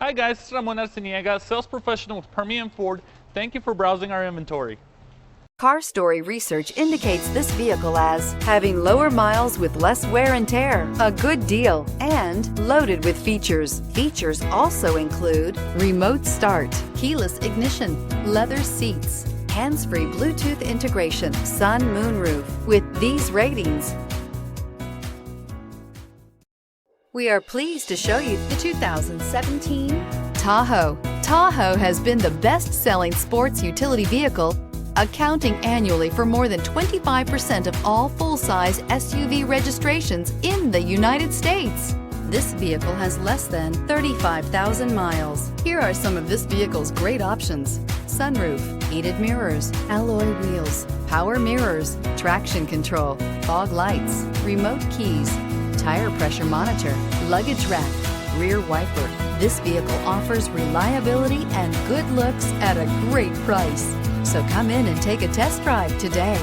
Hi guys, it's Ramon Arciniega, sales professional with Permian Ford. Thank you for browsing our inventory. Car Story research indicates this vehicle as having lower miles with less wear and tear, a good deal, and loaded with features. Features also include remote start, keyless ignition, leather seats, hands-free Bluetooth integration, sun moonroof. With these ratings, we are pleased to show you the 2017 Tahoe. Tahoe has been the best-selling sports utility vehicle, accounting annually for more than 25% of all full-size SUV registrations in the United States. This vehicle has less than 35,000 miles. Here are some of this vehicle's great options: sunroof, heated mirrors, alloy wheels, power mirrors, traction control, fog lights, remote keys, tire pressure monitor, luggage rack, rear wiper. This vehicle offers reliability and good looks at a great price. So come in and take a test drive today.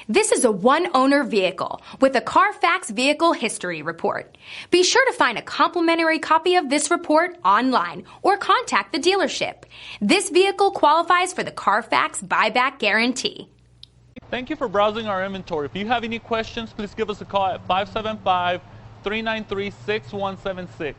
This is a one-owner vehicle with a Carfax Vehicle History Report. Be sure to find a complimentary copy of this report online or contact the dealership. This vehicle qualifies for the Carfax Buyback Guarantee. Thank you for browsing our inventory. If you have any questions, please give us a call at 575-393-6176.